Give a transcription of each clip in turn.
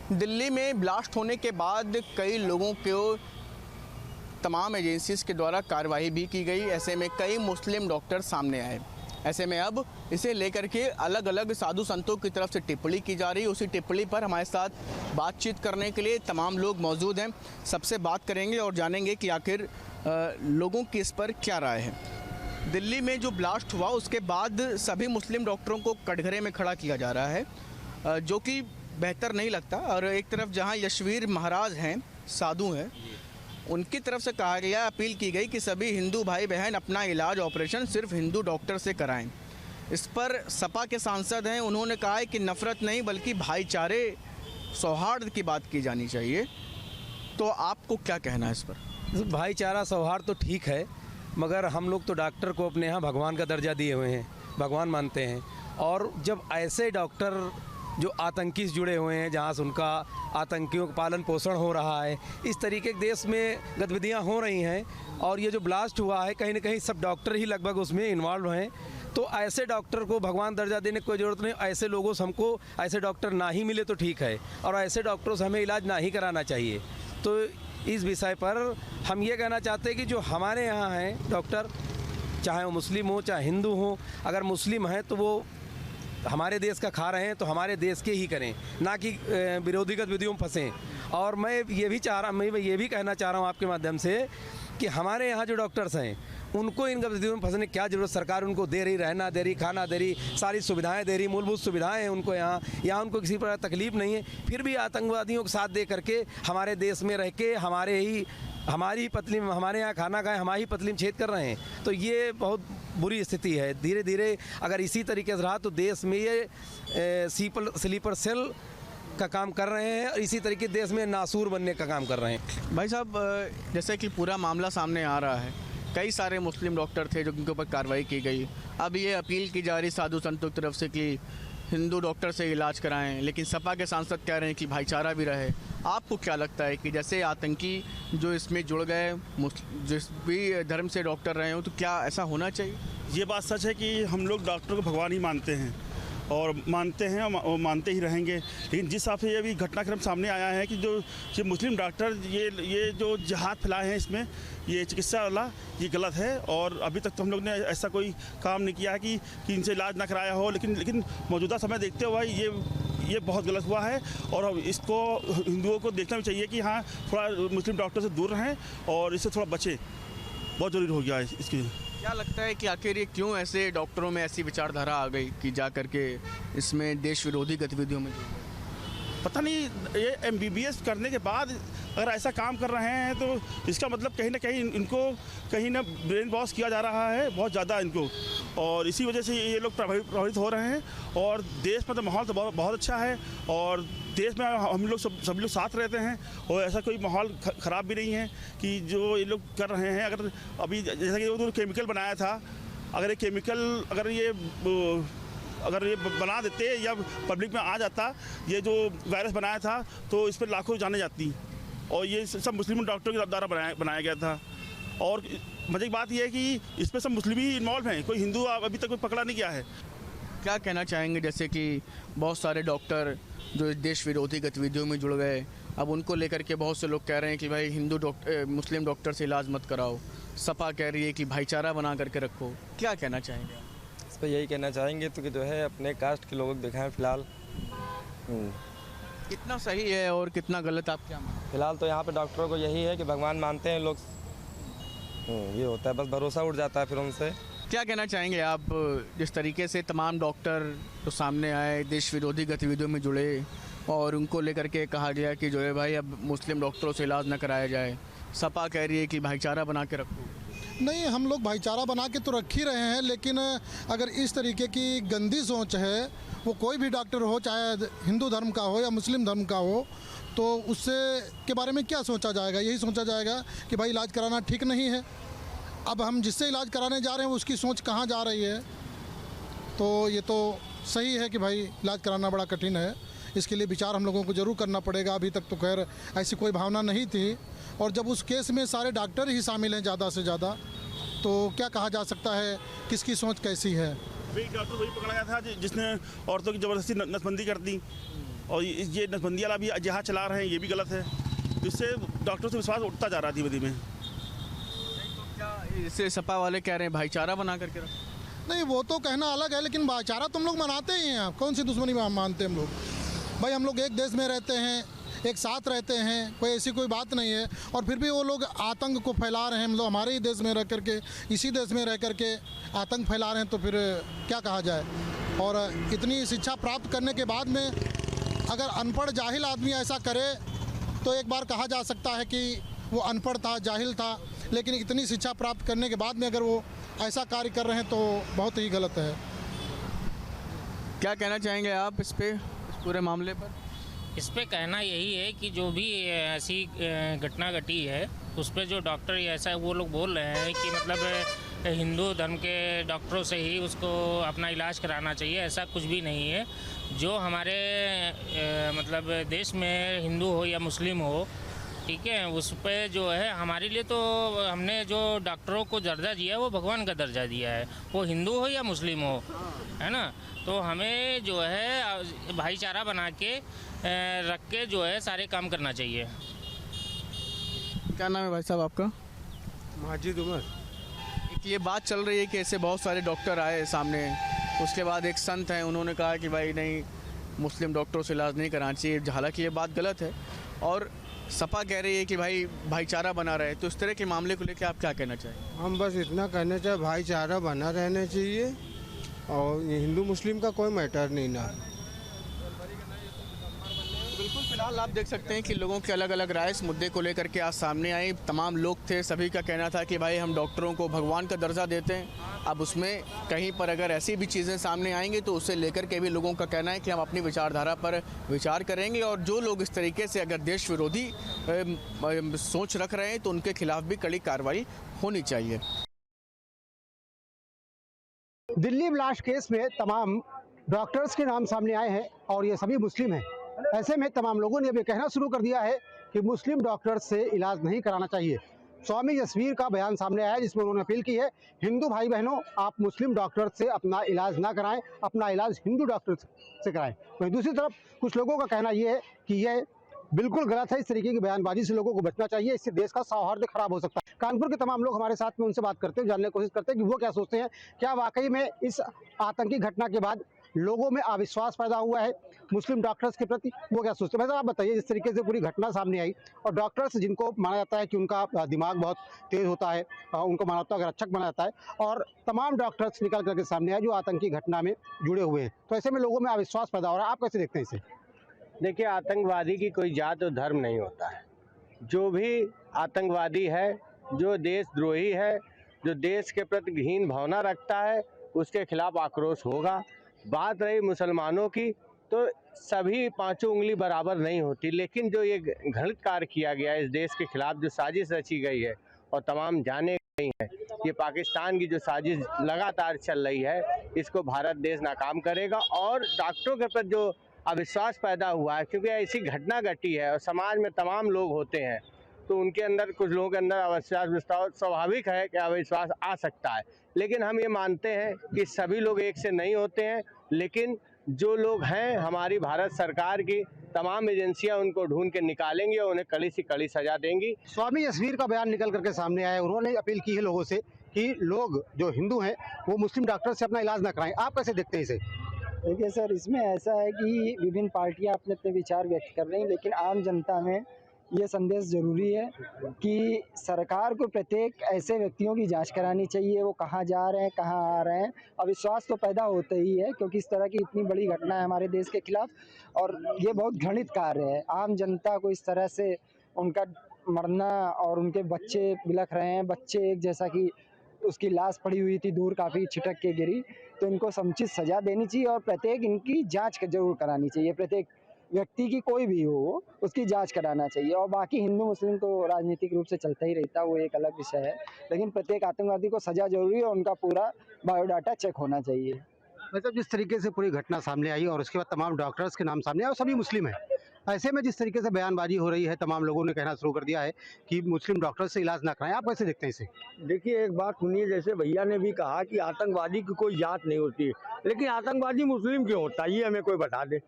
दिल्ली में ब्लास्ट होने के बाद कई लोगों को तमाम एजेंसीज के द्वारा कार्रवाई भी की गई। ऐसे में कई मुस्लिम डॉक्टर सामने आए। ऐसे में अब इसे लेकर के अलग अलग साधु संतों की तरफ से टिप्पणी की जा रही है। उसी टिप्पणी पर हमारे साथ बातचीत करने के लिए तमाम लोग मौजूद हैं। सबसे बात करेंगे और जानेंगे कि आखिर लोगों की इस पर क्या राय है। दिल्ली में जो ब्लास्ट हुआ उसके बाद सभी मुस्लिम डॉक्टरों को कटघरे में खड़ा किया जा रहा है, जो कि बेहतर नहीं लगता। और एक तरफ जहां यशवीर महाराज हैं, साधु हैं, उनकी तरफ से कहा गया, अपील की गई कि सभी हिंदू भाई बहन अपना इलाज ऑपरेशन सिर्फ हिंदू डॉक्टर से कराएं। इस पर सपा के सांसद हैं, उन्होंने कहा है कि नफ़रत नहीं बल्कि भाईचारे सौहार्द की बात की जानी चाहिए। तो आपको क्या कहना है इस पर? भाईचारा सौहार्द तो ठीक है, मगर हम लोग तो डॉक्टर को अपने यहाँ भगवान का दर्जा दिए हुए हैं, भगवान मानते हैं। और जब ऐसे डॉक्टर जो आतंकी से जुड़े हुए हैं, जहाँ से उनका आतंकियों का पालन पोषण हो रहा है, इस तरीके के देश में गतिविधियाँ हो रही हैं। और ये जो ब्लास्ट हुआ है, कहीं ना कहीं सब डॉक्टर ही लगभग उसमें इन्वॉल्व हैं। तो ऐसे डॉक्टर को भगवान दर्जा देने की कोई ज़रूरत नहीं। ऐसे लोगों से हमको ऐसे डॉक्टर ना ही मिले तो ठीक है, और ऐसे डॉक्टरों से हमें इलाज ना ही कराना चाहिए। तो इस विषय पर हम ये कहना चाहते हैं कि जो हमारे यहाँ हैं डॉक्टर, चाहे वो मुस्लिम हो चाहे हिंदू हो, अगर मुस्लिम हैं तो वो हमारे देश का खा रहे हैं तो हमारे देश के ही करें, ना कि विरोधी गतिविधियों में फंसें। और मैं ये भी कहना चाह रहा हूँ आपके माध्यम से कि हमारे यहाँ जो डॉक्टर्स हैं उनको इन गतिविधियों में फंसने की क्या ज़रूरत। सरकार उनको दे रही, रहना दे रही, खाना दे रही, सारी सुविधाएं दे रही, मूलभूत सुविधाएं हैं उनको यहाँ उनको किसी प्रकार तकलीफ़ नहीं है। फिर भी आतंकवादियों के साथ दे करके हमारे देश में रह के हमारी पतली में हमारे यहाँ खाना खाएं, हमारी पतली में छेद कर रहे हैं। तो ये बहुत बुरी स्थिति है। धीरे धीरे अगर इसी तरीके से रहा तो देश में ये स्लीपर सेल का काम कर रहे हैं, और इसी तरीके देश में नासूर बनने का काम कर रहे हैं। भाई साहब, जैसे कि पूरा मामला सामने आ रहा है, कई सारे मुस्लिम डॉक्टर थे जो उनके ऊपर कार्रवाई की गई। अब ये अपील की जा रही साधु संतों की तरफ से कि हिंदू डॉक्टर से इलाज कराएं, लेकिन सपा के सांसद कह रहे हैं कि भाईचारा भी रहे। आपको क्या लगता है कि जैसे आतंकी जो इसमें जुड़ गए, जिस भी धर्म से डॉक्टर रहे हो, तो क्या ऐसा होना चाहिए? ये बात सच है कि हम लोग डॉक्टर को भगवान ही मानते हैं और मानते ही रहेंगे। लेकिन जिस हिसाब से ये भी घटनाक्रम सामने आया है कि जो मुस्लिम डॉक्टर ये जो जहाद फैलाए हैं, इसमें ये चिकित्सा वाला ये गलत है। और अभी तक तो हम लोग ने ऐसा कोई काम नहीं किया है कि इनसे इलाज ना कराया हो। लेकिन मौजूदा समय देखते हुए ये बहुत गलत हुआ है। और इसको हिंदुओं को देखना भी चाहिए कि हाँ, थोड़ा मुस्लिम डॉक्टर से दूर रहें और इससे थोड़ा बचें। बहुत ज़रूरी हो गया है इसकी। क्या लगता है कि आखिर ये क्यों ऐसे डॉक्टरों में ऐसी विचारधारा आ गई कि जा करके इसमें देश विरोधी गतिविधियों में? पता नहीं, ये MBBS करने के बाद अगर ऐसा काम कर रहे हैं तो इसका मतलब कहीं ना कहीं इनको कहीं ना ब्रेन वॉश किया जा रहा है बहुत ज़्यादा इनको, और इसी वजह से ये लोग प्रभावित हो रहे हैं। और देश में तो माहौल तो बहुत अच्छा है, और देश में हम लोग सभी लोग साथ रहते हैं, और ऐसा कोई माहौल ख़राब भी नहीं है कि जो ये लोग कर रहे हैं। अगर अभी जैसा कि वो केमिकल बनाया था, अगर ये केमिकल अगर ये बना देते या पब्लिक में आ जाता, ये जो वायरस बनाया था, तो इस पर लाखों जाने जाती। और ये सब मुस्लिम डॉक्टरों के द्वारा बनाया गया था। और मजे की बात यह है कि इसमें सब मुस्लिम ही इन्वॉल्व हैं, कोई हिंदू अभी तक कोई पकड़ा नहीं गया है। क्या कहना चाहेंगे, जैसे कि बहुत सारे डॉक्टर जो देश विरोधी गतिविधियों में जुड़ गए, अब उनको लेकर के बहुत से लोग कह रहे हैं कि भाई मुस्लिम डॉक्टर से इलाज मत कराओ, सपा कह रही है कि भाईचारा बना करके रखो, क्या कहना चाहेंगे? इस पर यही कहना चाहेंगे तो कि जो है अपने कास्ट के लोगों को दिखाएं फिलहाल। कितना सही है और कितना गलत, आप क्या मानते हैं? फिलहाल तो यहाँ पे डॉक्टरों को यही है कि भगवान मानते हैं लोग, ये होता है, बस भरोसा उठ जाता है फिर उनसे। क्या कहना चाहेंगे आप, जिस तरीके से तमाम डॉक्टर जो सामने आए देश विरोधी गतिविधियों में जुड़े और उनको लेकर के कहा गया कि जो है भाई अब मुस्लिम डॉक्टरों से इलाज न कराया जाए, सपा कह रही है कि भाईचारा बना के रखो? नहीं, हम लोग भाईचारा बना के तो रख ही रहे हैं, लेकिन अगर इस तरीके की गंदी सोच है, वो कोई भी डॉक्टर हो, चाहे हिंदू धर्म का हो या मुस्लिम धर्म का हो, तो उससे के बारे में क्या सोचा जाएगा? यही सोचा जाएगा कि भाई इलाज कराना ठीक नहीं है। अब हम जिससे इलाज कराने जा रहे हैं उसकी सोच कहाँ जा रही है? तो ये तो सही है कि भाई इलाज कराना बड़ा कठिन है, इसके लिए विचार हम लोगों को ज़रूर करना पड़ेगा। अभी तक तो खैर ऐसी कोई भावना नहीं थी, और जब उस केस में सारे डॉक्टर ही शामिल हैं ज़्यादा से ज़्यादा, तो क्या कहा जा सकता है किसकी सोच कैसी है? वही डॉक्टर वही पकड़ा गया था जिसने औरतों की ज़बरदस्ती नसबंदी कर दी। और ये नसबंदी वाला भी जहाँ चला रहे हैं ये भी गलत है। तो इससे डॉक्टरों से विश्वास उठता जा रहा है धीमे धीमे। इससे सपा वाले कह रहे हैं भाईचारा बना करके रखो। नहीं, वो तो कहना अलग है, लेकिन भाईचारा तुम लोग मनाते ही हैं। कौन सी दुश्मनी मानते हैं हम लोग? भाई हम लोग एक देश में रहते हैं, एक साथ रहते हैं, कोई ऐसी कोई बात नहीं है। और फिर भी वो लोग आतंक को फैला रहे हैं। मतलब हमारे ही देश में रह करके, इसी देश में रह करके आतंक फैला रहे हैं, तो फिर क्या कहा जाए। और इतनी शिक्षा प्राप्त करने के बाद में अगर अनपढ़ जाहिल आदमी ऐसा करे तो एक बार कहा जा सकता है कि वो अनपढ़ था, जाहिल था। लेकिन इतनी शिक्षा प्राप्त करने के बाद में अगर वो ऐसा कार्य कर रहे हैं तो बहुत ही गलत है। क्या कहना चाहेंगे आप इस पे, इस पूरे मामले पर? इस पे कहना यही है कि जो भी ऐसी घटना घटी है उस पे जो डॉक्टर ऐसा वो लोग बोल रहे हैं कि मतलब हिंदू धर्म के डॉक्टरों से ही उसको अपना इलाज कराना चाहिए, ऐसा कुछ भी नहीं है। जो हमारे मतलब देश में हिंदू हो या मुस्लिम हो, ठीक है, उस पे जो है हमारे लिए तो हमने जो डॉक्टरों को दर्जा दिया है वो भगवान का दर्जा दिया है, वो हिंदू हो या मुस्लिम हो, है ना। तो हमें जो है भाईचारा बना के रख के जो है सारे काम करना चाहिए। क्या नाम है भाई साहब आपका? माजिद उमर। एक ये बात चल रही है कि ऐसे बहुत सारे डॉक्टर आए सामने, उसके बाद एक संत हैं, उन्होंने कहा कि भाई नहीं, मुस्लिम डॉक्टरों से इलाज नहीं कराना चाहिए। हालांकि ये बात गलत है और सपा कह रही है कि भाई भाईचारा बना रहे। तो इस तरह के मामले को लेकर आप क्या कहना चाहेंगे? हम बस इतना कहना चाहिए, भाईचारा बना रहना चाहिए और ये हिंदू मुस्लिम का कोई मैटर नहीं ना। बिल्कुल, फिलहाल आप देख सकते हैं कि लोगों के अलग अलग राय इस मुद्दे को लेकर के आज सामने आई। तमाम लोग थे, सभी का कहना था कि भाई हम डॉक्टरों को भगवान का दर्जा देते हैं। अब उसमें कहीं पर अगर ऐसी भी चीज़ें सामने आएंगी तो उसे लेकर के भी लोगों का कहना है कि हम अपनी विचारधारा पर विचार करेंगे और जो लोग इस तरीके से अगर देश विरोधी सोच रख रहे हैं तो उनके खिलाफ भी कड़ी कार्रवाई होनी चाहिए। दिल्ली ब्लास्ट केस में तमाम डॉक्टर्स के नाम सामने आए हैं और ये सभी मुस्लिम हैं। ऐसे में तमाम लोगों ने अब ये कहना शुरू कर दिया है कि मुस्लिम डॉक्टर्स से इलाज नहीं कराना चाहिए। स्वामी जसवीर का बयान सामने आया जिसमें उन्होंने अपील की है, हिंदू भाई बहनों, आप मुस्लिम डॉक्टर से अपना इलाज ना कराएं, अपना इलाज हिंदू डॉक्टर से कराएं। वहीं दूसरी तरफ कुछ लोगों का कहना ये है कि यह बिल्कुल गलत है, इस तरीके की बयानबाजी से लोगों को बचना चाहिए, इससे देश का सौहार्द खराब हो सकता है। कानपुर के तमाम लोग हमारे साथ में, उनसे बात करते हैं, जानने की कोशिश करते हैं कि वो क्या सोचते हैं। क्या वाकई में इस आतंकी घटना के बाद लोगों में अविश्वास पैदा हुआ है मुस्लिम डॉक्टर्स के प्रति? वो क्या सोचते हैं? वैसे आप बताइए, जिस तरीके से पूरी घटना सामने आई और डॉक्टर्स जिनको माना जाता है कि उनका दिमाग बहुत तेज होता है, उनको मानवता का रक्षक माना जाता है, और तमाम डॉक्टर्स निकल करके सामने आए जो आतंकी घटना में जुड़े हुए हैं, तो ऐसे में लोगों में अविश्वास पैदा हो रहा है। आप कैसे देखते हैं इसे? देखिए, आतंकवादी की कोई जात और धर्म नहीं होता है। जो भी आतंकवादी है, जो देशद्रोही है, जो देश के प्रति घृण भावना रखता है, उसके खिलाफ आक्रोश होगा। बात रही मुसलमानों की, तो सभी पांचों उंगली बराबर नहीं होती, लेकिन जो ये घृणित कार्य किया गया है इस देश के खिलाफ, जो साजिश रची गई है और तमाम जाने गई है, ये पाकिस्तान की जो साजिश लगातार चल रही है, इसको भारत देश नाकाम करेगा। और डॉक्टरों के प्रति जो अविश्वास पैदा हुआ है, क्योंकि ऐसी घटना घटी है और समाज में तमाम लोग होते हैं, तो उनके अंदर, कुछ लोगों के अंदर अविश्वास स्वाभाविक है कि अविश्वास आ सकता है। लेकिन हम ये मानते हैं कि सभी लोग एक से नहीं होते हैं, लेकिन जो लोग हैं, हमारी भारत सरकार की तमाम एजेंसियां उनको ढूंढ के निकालेंगी और उन्हें कड़ी से कड़ी सजा देंगी। स्वामी जसवीर का बयान निकल करके सामने आया, उन्होंने अपील की है लोगों से कि लोग जो हिंदू हैं वो मुस्लिम डॉक्टर से अपना इलाज ना कराएं। आप कैसे देखते हैं इसे? देखिए सर, इसमें ऐसा है कि विभिन्न पार्टियां अपने अपने विचार व्यक्त कर रही हैं, लेकिन आम जनता में ये संदेश ज़रूरी है कि सरकार को प्रत्येक ऐसे व्यक्तियों की जांच करानी चाहिए, वो कहाँ जा रहे हैं, कहाँ आ रहे हैं। अविश्वास तो पैदा होता ही है, क्योंकि इस तरह की इतनी बड़ी घटना है हमारे देश के खिलाफ और ये बहुत घृणित कार्य है। आम जनता को इस तरह से उनका मरना और उनके बच्चे बिलख रहे हैं, बच्चे एक जैसा कि उसकी लाश पड़ी हुई थी दूर, काफ़ी छिटक के गिरी, तो इनको समुचित सज़ा देनी चाहिए और प्रत्येक इनकी जाँच जरूर करानी चाहिए। प्रत्येक व्यक्ति की, कोई भी हो, उसकी जांच कराना चाहिए। और बाकी हिंदू मुस्लिम तो राजनीतिक रूप से चलता ही रहता है, वो एक अलग विषय है, लेकिन प्रत्येक आतंकवादी को सजा जरूरी है और उनका पूरा बायोडाटा चेक होना चाहिए। मतलब जिस तरीके से पूरी घटना सामने आई और उसके बाद तमाम डॉक्टर्स के नाम सामने आए और सभी मुस्लिम हैं, ऐसे में जिस तरीके से बयानबाजी हो रही है, तमाम लोगों ने कहना शुरू कर दिया है कि मुस्लिम डॉक्टर से इलाज ना कराएं। आप कैसे देखते हैं इसे? देखिए, एक बात सुनिए, जैसे भैया ने भी कहा कि आतंकवादी की कोई जात नहीं होती, लेकिन आतंकवादी मुस्लिम क्यों होता है, ये हमें कोई बता दे।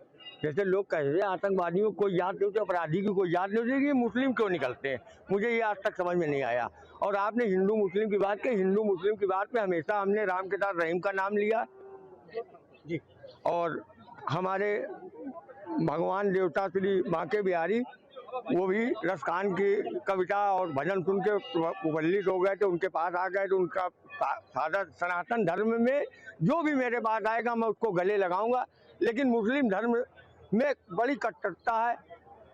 जैसे लोग कह रहे हैं आतंकवादियों को कोई याद नहीं होती, अपराधी की कोई याद नहीं होती, ये मुस्लिम क्यों निकलते हैं, मुझे ये आज तक समझ में नहीं आया। और आपने हिंदू मुस्लिम की बात की, हिंदू मुस्लिम की बात में हमेशा हमने राम के साथ रहीम का नाम लिया जी, और हमारे भगवान देवता श्री बांके बिहारी वो भी रसखान की कविता और भजन सुन के प्रफुल्लित हो गए थे, उनके पास आ गए तो उनका सादा सनातन धर्म में जो भी मेरे पास आएगा मैं उसको गले लगाऊंगा। लेकिन मुस्लिम धर्म में बड़ी कट्टरता है,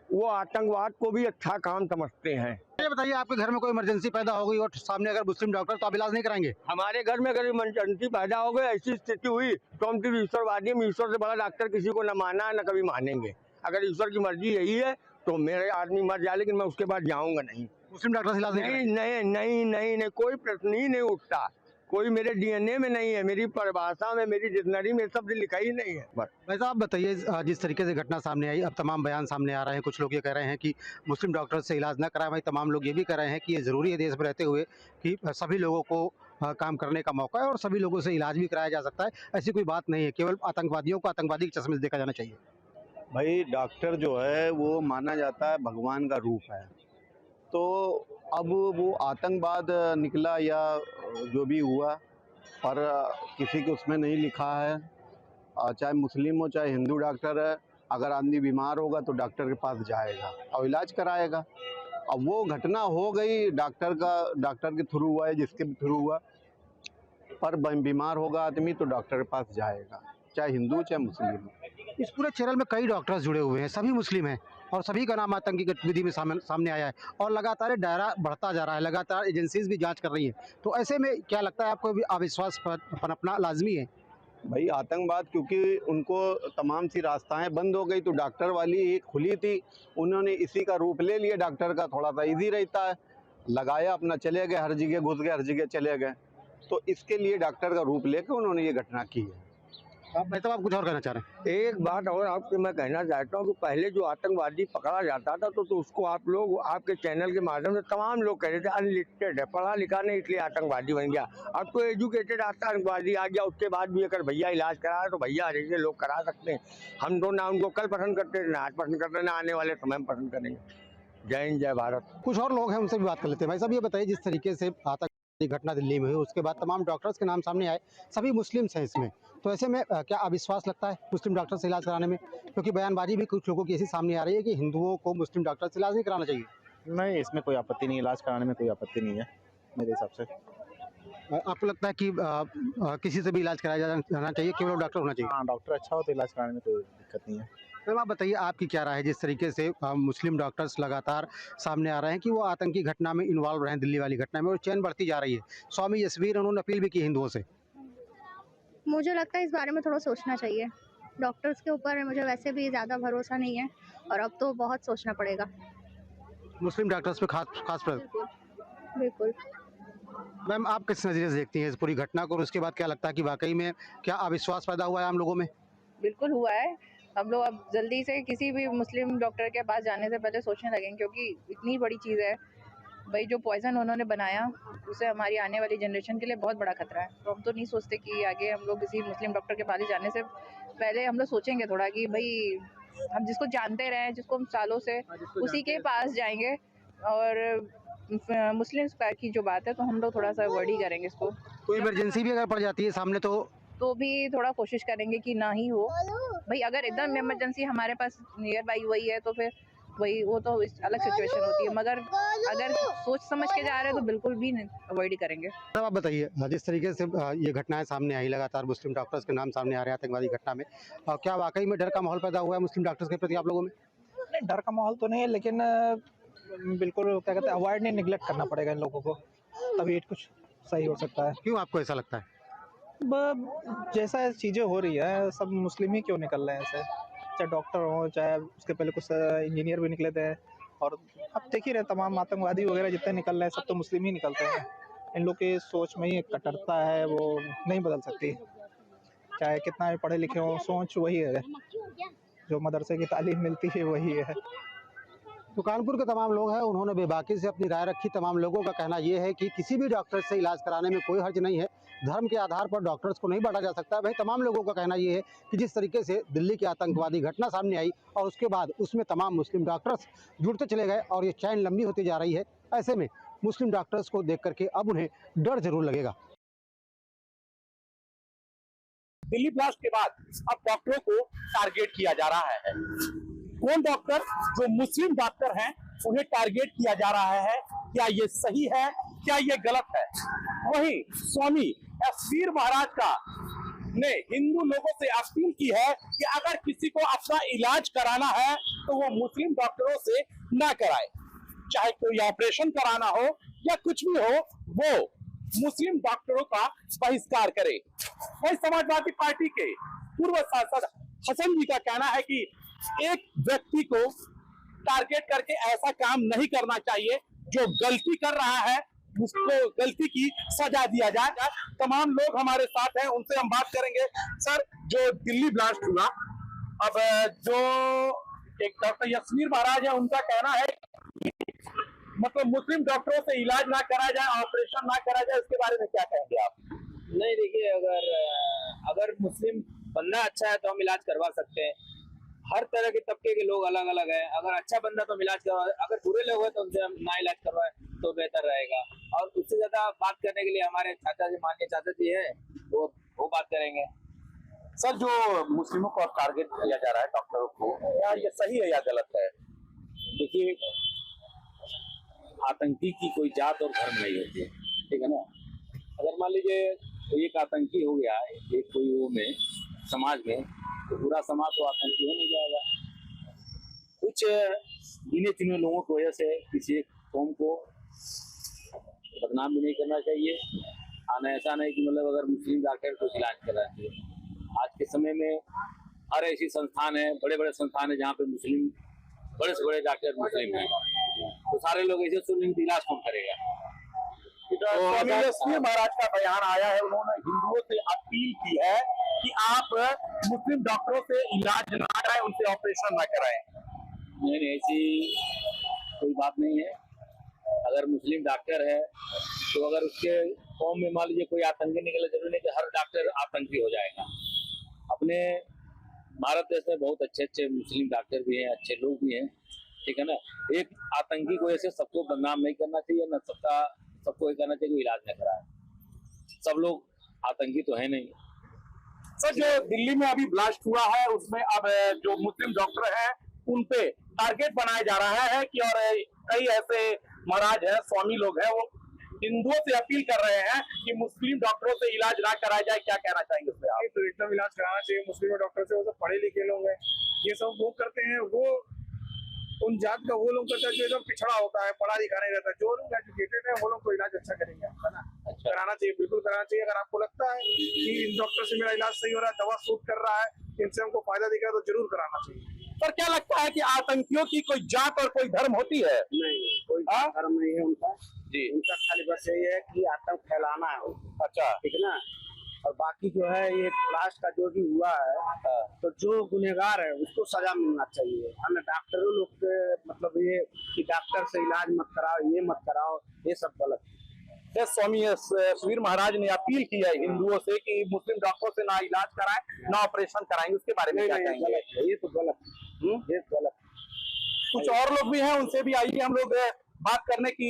वो आतंकवाद को भी अच्छा काम समझते हैं। ये बताइए, आपके घर में कोई इमरजेंसी पैदा हो गई और सामने अगर मुस्लिम डॉक्टर, तो आप इलाज नहीं कराएंगे? हमारे घर में अगर इमरजेंसी पैदा हो गई, ऐसी स्थिति हुई तो हम सिर्फ ईश्वरवादी में, ईश्वर से बड़ा डॉक्टर किसी को न माना है न कभी मानेंगे। अगर ईश्वर की मर्जी यही है तो मेरे आदमी मर जाए, लेकिन मैं उसके बाद जाऊंगा नहीं। मुस्लिम डॉक्टर से इलाज नहीं नहीं नहीं नहीं नहीं, कोई प्रश्न ही नहीं उठता, कोई मेरे डीएनए में नहीं है, मेरी परिभाषा में, मेरी डिक्शनरी में शब्द लिखा ही नहीं है। बस भाई साहब बताइए, जिस तरीके से घटना सामने आई, अब तमाम बयान सामने आ रहे हैं, कुछ लोग ये कह रहे हैं कि मुस्लिम डॉक्टर से इलाज न कराएं, भाई तमाम लोग ये भी कह रहे हैं कि ये ज़रूरी है देश में रहते हुए कि सभी लोगों को काम करने का मौका है और सभी लोगों से इलाज भी कराया जा सकता है। ऐसी कोई बात नहीं है, केवल आतंकवादियों को आतंकवादी के चश्मे से देखा जाना चाहिए। भाई डॉक्टर जो है वो माना जाता है भगवान का रूप है, तो अब वो आतंकवाद निकला या जो भी हुआ, पर किसी को उसमें नहीं लिखा है, चाहे मुस्लिम हो चाहे हिंदू डॉक्टर है, अगर आदमी बीमार होगा तो डॉक्टर के पास जाएगा और इलाज कराएगा। अब वो घटना हो गई, डॉक्टर के थ्रू हुआ है, जिसके भी थ्रू हुआ, पर बीमार होगा आदमी तो डॉक्टर के पास जाएगा, चाहे हिंदू चाहे मुस्लिम। इस पूरे चैनल में कई डॉक्टर्स जुड़े हुए हैं, सभी मुस्लिम हैं और सभी का नाम आतंकी गतिविधि में सामने आया है और लगातार ये दायरा बढ़ता जा रहा है, लगातार एजेंसीज भी जांच कर रही हैं। तो ऐसे में क्या लगता है आपको, भी अविश्वास पनपना लाजमी है? भाई आतंकवाद, क्योंकि उनको तमाम सी रास्ताएं बंद हो गई, तो डॉक्टर वाली एक खुली थी, उन्होंने इसी का रूप ले लिया। डॉक्टर का थोड़ा सा ईजी रहता है, लगाया अपना चले गए, हर जगह घुस गए, हर जगह चले गए, तो इसके लिए डॉक्टर का रूप लेकर उन्होंने ये घटना की है। आप कुछ और कहना चाह रहे हैं? एक बात और आपसे मैं कहना चाहता हूँ कि पहले जो आतंकवादी पकड़ा जाता था तो उसको आप लोग आपके चैनल के माध्यम से तमाम लोग कह रहे थे अनलिटरेट है, पढ़ा लिखा नहीं इसलिए आतंकवादी बन गया। अब तो एजुकेटेड आतंकवादी आ गया, उसके बाद भी अगर भैया इलाज करा तो भैया जैसे लोग करा सकते हैं। हम तो ना उनको कल पसंद करते, ना आज पसंद करते, ना आने वाले समय में पसंद करेंगे। जय हिंद जय भारत। कुछ और लोग हैं, उनसे भी बात कर लेते हैं। भाई साहब ये बताइए, जिस तरीके से आतंकी घटना दिल्ली में हुई, उसके बाद तमाम डॉक्टर्स के नाम सामने आए, सभी मुस्लिम्स हैं इसमें, तो ऐसे में क्या अविश्वास लगता है मुस्लिम डॉक्टर से इलाज कराने में? क्योंकि बयानबाजी भी कुछ लोगों की ऐसी सामने आ रही है कि हिंदुओं को मुस्लिम डॉक्टर से इलाज नहीं कराना चाहिए। नहीं, इसमें कोई आपत्ति नहीं, इलाज कराने में कोई आपत्ति नहीं है मेरे हिसाब से। आपको लगता है कि किसी से भी इलाज कराया जाना चाहिए, केवल डॉक्टर होना चाहिए? हाँ, डॉक्टर अच्छा हो तो इलाज कराने में कोई दिक्कत नहीं है। मैम आप बताइए, आपकी क्या राय है जिस तरीके से मुस्लिम डॉक्टर्स लगातार सामने आ रहे हैं कि वो आतंकी घटना में इन्वॉल्व रहे हैं, दिल्ली वाली घटना में, और चैन बढ़ती जा रही है। स्वामी यशवीर उन्होंने अपील भी की हिंदुओं से। मुझे लगता है इस बारे में थोड़ा सोचना चाहिए। डॉक्टर्स के ऊपर मुझे वैसे भी ज़्यादा भरोसा नहीं है और अब तो बहुत सोचना पड़ेगा। मुस्लिम डॉक्टर्स पे खास पर। बिल्कुल। मैम आप किस नज़रिए से देखती हैं इस पूरी घटना को और उसके बाद क्या लगता है कि वाकई में क्या अविश्वास पैदा हुआ है आम लोगों में? बिल्कुल हुआ है। हम लोग अब जल्दी से किसी भी मुस्लिम डॉक्टर के पास जाने से पहले सोचने लगेंगे, क्योंकि इतनी बड़ी चीज़ है भाई, जो पॉइजन उन्होंने बनाया उसे हमारी आने वाली जनरेशन के लिए बहुत बड़ा खतरा है। तो हम तो नहीं सोचते कि आगे हम लोग किसी मुस्लिम डॉक्टर के पास जाने से पहले हम लोग सोचेंगे थोड़ा कि भाई हम जिसको जानते रहे, जिसको हम सालों से उसी के पास जाएंगे। और मुस्लिम की जो बात है तो हम लोग थोड़ा सा अवॉइड ही करेंगे इसको। कोई इमरजेंसी भी अगर पड़ जाती है सामने तो भी थोड़ा कोशिश करेंगे कि ना ही हो भाई। अगर एकदम इमरजेंसी हमारे पास नियर बाई वही है तो फिर वही, वो तो अलग सिचुएशन होती है, मगर अगर सोच समझ के जा रहे हैं तो बिल्कुल भी अवॉइड ही करेंगे। अब आप बताइए, जिस तरीके से ये घटनाएं सामने आई, लगातार मुस्लिम डॉक्टर्स के नाम सामने आ रहे हैं आतंकवादी घटना में, क्या वाकई में डर का माहौल पैदा हुआ है मुस्लिम डॉक्टर्स के प्रति आप लोगों में? नहीं, डर का माहौल तो नहीं है, लेकिन बिल्कुल क्या कहते हैं, अवॉइड नहीं, निगलेक्ट करना पड़ेगा इन लोगों को, तभी कुछ सही हो सकता है। क्यों आपको ऐसा लगता है? जैसा चीज़ें हो रही है, सब मुस्लिम ही क्यों निकल रहे हैं ऐसे, चाहे डॉक्टर हो, चाहे उसके पहले कुछ इंजीनियर भी निकले थे, और अब देख ही रहे तमाम आतंकवादी वगैरह जितने निकल रहे हैं सब तो मुस्लिम ही निकलते हैं। इन लोग की सोच में ही एक कट्टरता है, वो नहीं बदल सकती, चाहे कितना भी पढ़े लिखे हो, सोच वही है, जो मदरसे की तालीम मिलती है वही है। तो कानपुर के तमाम लोग हैं, उन्होंने बेबाकी से अपनी राय रखी। तमाम लोगों का कहना ये है कि किसी भी डॉक्टर से इलाज कराने में कोई हर्ज नहीं है, धर्म के आधार पर डॉक्टर्स को नहीं बांटा जा सकता। भाई तमाम लोगों का कहना ये है कि जिस तरीके से दिल्ली की आतंकवादी घटना सामने आई और उसके बाद उसमें तमाम मुस्लिम डॉक्टर्स जुड़ते चले गए और ये चैन लंबी होती जा रही है, ऐसे में मुस्लिम डॉक्टर्स को देख करके अब उन्हें डर जरूर लगेगा। दिल्ली ब्लास्ट के बाद अब डॉक्टरों को टारगेट किया जा रहा है। कौन डॉक्टर? जो मुस्लिम डॉक्टर हैं उन्हें टारगेट किया जा रहा है। क्या ये सही है, क्या ये गलत है? वहीं स्वामी यशवीर महाराज का ने हिंदू लोगों से अपील की है कि अगर किसी को अपना इलाज कराना है तो वो मुस्लिम डॉक्टरों से ना कराए, चाहे कोई ऑपरेशन कराना हो या कुछ भी हो, वो मुस्लिम डॉक्टरों का बहिष्कार करे। वही समाजवादी पार्टी के पूर्व सांसद हसन जी का कहना है कि एक व्यक्ति को टारगेट करके ऐसा काम नहीं करना चाहिए। जो गलती कर रहा है उसको गलती की सजा दिया जाए। तमाम लोग हमारे साथ हैं, उनसे हम बात करेंगे। सर, जो दिल्ली ब्लास्ट हुआ, अब जो एक डॉक्टर यशवीर महाराज है उनका कहना है मतलब मुस्लिम डॉक्टरों से इलाज ना कराया जाए, ऑपरेशन ना कराया जाए, उसके बारे में क्या कहेंगे आप? नहीं, देखिए, अगर मुस्लिम बंदा अच्छा है तो हम इलाज करवा सकते हैं। हर तरह के तबके के लोग अलग अलग हैं। अगर अच्छा बंदा तो हम इलाज करवा, अगर बुरे लोग हैं तो उनसे हम ना इलाज करवाएं तो बेहतर रहेगा। और उससे ज्यादा बात करने के लिए हमारे चाचा जी, माननीय चाचा जी है, वो बात करेंगे। सर, जो मुस्लिमों को अब टारगेट किया जा रहा है डॉक्टरों को, क्या ये सही है या गलत है? देखिए, आतंकी की कोई जात और धर्म नहीं होती है, ठीक है ना। अगर मान लीजिए एक आतंकी हो गया एक कोई वो में समाज में, तो पूरा समाज तो आतंकी हो नहीं जाएगा। कुछ गिने चुने लोगों की वजह से किसी एक कौम को बदनाम भी नहीं करना चाहिए। ऐसा नहीं कि मतलब अगर मुस्लिम डॉक्टर को इलाज करना चाहिए। आज के समय में हर ऐसी संस्थान है, बड़े बड़े संस्थान है जहाँ पे मुस्लिम, बड़े से बड़े डॉक्टर मुस्लिम हैं, तो सारे लोग ऐसे सुनेंगे तो इलाज कौन करेगा? स्वामी यशवीर महाराज का बयान आया है, उन्होंने हिंदुओं से अपील की है कि आप मुस्लिम डॉक्टरों से इलाज ना कराएं, उनसे ऑपरेशन ना कराएं। नहीं, ऐसी कोई बात नहीं है। अगर मुस्लिम डॉक्टर है तो अगर उसके कौम में मान लीजिए कोई आतंकी निकले, जरूरी नहीं कि हर डॉक्टर आतंकी हो जाएगा। अपने भारत देश में बहुत अच्छे अच्छे मुस्लिम डॉक्टर भी हैं, अच्छे लोग भी हैं, ठीक है ना। एक आतंकी को ऐसे सबको बदनाम नहीं करना चाहिए, ना सबको ये करना चाहिए इलाज न कराए। सब लोग आतंकी तो है नहीं। सर, जो दिल्ली में अभी ब्लास्ट हुआ है उसमें अब जो मुस्लिम डॉक्टर हैं उन पे टारगेट बनाया जा रहा है कि और कई ऐसे महाराज हैं, स्वामी लोग हैं, वो हिंदुओं से अपील कर रहे हैं कि मुस्लिम डॉक्टरों से इलाज ना कराया जाए। क्या कहना चाहेंगे उसमें आप? तो एकदम इलाज कराना चाहिए। मुस्लिम डॉक्टर से वो सब पढ़े लिखे लोग हैं, ये सब वो करते हैं, वो उन जात का वो लोग करता है जो एकदम पिछड़ा होता है, पढ़ा लिखा नहीं रहता। जो लोग एजुकेटेड है वो लोग तो इलाज अच्छा करेंगे, है ना। अच्छा, कराना चाहिए, बिल्कुल कराना चाहिए। अगर आपको लगता है कि इन डॉक्टर से मेरा इलाज सही हो रहा है, दवा सूट कर रहा है, इनसे हमको फायदा दिख रहा है, तो जरूर कराना चाहिए। पर क्या लगता है कि आतंकियों की कोई जात और कोई धर्म होती है? नहीं, कोई धर्म नहीं है उनका जी। उनका खाली बस यही है कि आतंक फैलाना है। अच्छा, ठीक है ना। और बाकी जो है ये ब्लास्ट का जो भी हुआ है, तो जो गुनहगार है उसको सजा मिलना चाहिए। अन्य डॉक्टरों लोग के मतलब ये कि डॉक्टर से इलाज मत कराओ, ये मत कराओ, ये सब गलत है। स्वामी यशवीर महाराज ने अपील की है हिंदुओं से कि मुस्लिम डॉक्टरों से ना इलाज कराएं, ना ऑपरेशन कराएंगे। उसके बारे में क्या कहेंगे? ये तो गलत है, ये गलत। कुछ और लोग भी हैं, उनसे भी आइए हम लोग बात करने की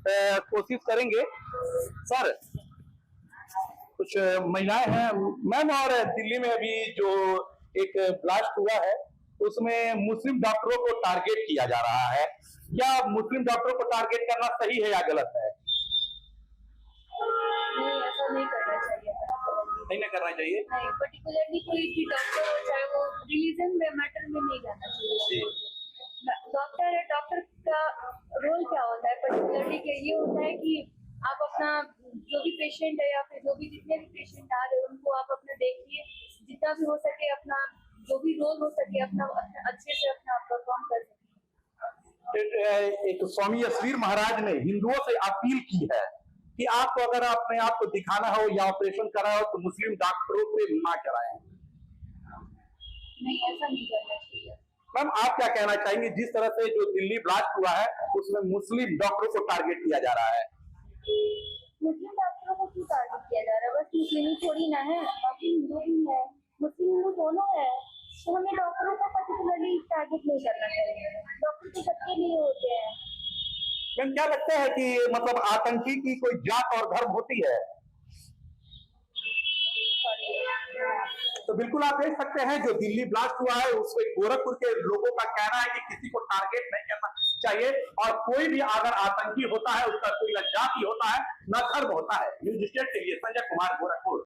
कोशिश करेंगे। सर, कुछ महिलाएं हैं मैम, और दिल्ली में अभी जो एक ब्लास्ट हुआ है उसमें मुस्लिम डॉक्टरों को टारगेट किया जा रहा है। क्या मुस्लिम डॉक्टरों को टारगेट करना सही है या गलत है? नहीं, ऐसा नहीं करना चाहिए। नहीं ना करना चाहिए। नहीं, पर्टिकुलरली कोई भी डॉक्टर हो, चाहे वो रिलीजन में मैटर में नहीं जाना चाहिए। डॉक्टर है, डॉक्टर का रोल क्या होता है पर्टिकुलरली? ये होता है कि आप अपना जो भी पेशेंट है या फिर जो भी जितने भी पेशेंट आ रहे हैं उनको आप अपना देखिए, जितना भी हो सके अपना जो भी रोल हो सके अपना अच्छे से अपना परफॉर्म कर सके। एक स्वामी यशवीर महाराज ने हिंदुओं से अपील की है कि आपको अगर अपने आप को दिखाना हो या ऑपरेशन कराना हो तो मुस्लिम डॉक्टरों से ना कराएं। नहीं, ऐसा नहीं करना चाहिए। मैम आप क्या कहना चाहेंगे जिस तरह से जो दिल्ली ब्लास्ट हुआ है उसमें मुस्लिम डॉक्टरों को टारगेट किया जा रहा है? मुस्लिम डॉक्टरों को क्यों टारगेट किया जा रहा है? बस मुस्लिम ही थोड़ी ना है, बाकी हिंदू भी है, मुस्लिम हिंदू दोनों है, तो हमें डॉक्टरों को पर्टिकुलरली टारगेट नहीं करना चाहिए। डॉक्टर तो सबके लिए होते हैं। मैम क्या लगता है कि मतलब आतंकी की कोई जात और धर्म होती है? तो बिल्कुल आप देख सकते हैं जो दिल्ली ब्लास्ट हुआ है उसमें गोरखपुर के लोगों का कहना है कि किसी को टारगेट नहीं करना चाहिए और कोई भी अगर आतंकी होता है उसका कोई न जाति होता है न धर्म होता है। न्यूज स्टेट के लिए संजय कुमार, गोरखपुर।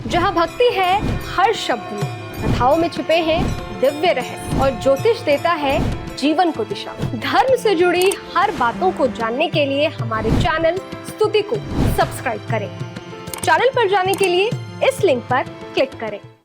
जहां भक्ति है हर शब्द में, कथाओं में छुपे हैं दिव्य रहस्य और ज्योतिष देता है जीवन को दिशा। धर्म से जुड़ी हर बातों को जानने के लिए हमारे चैनल स्तुति को सब्सक्राइब करें। चैनल पर जाने के लिए इस लिंक पर क्लिक करें।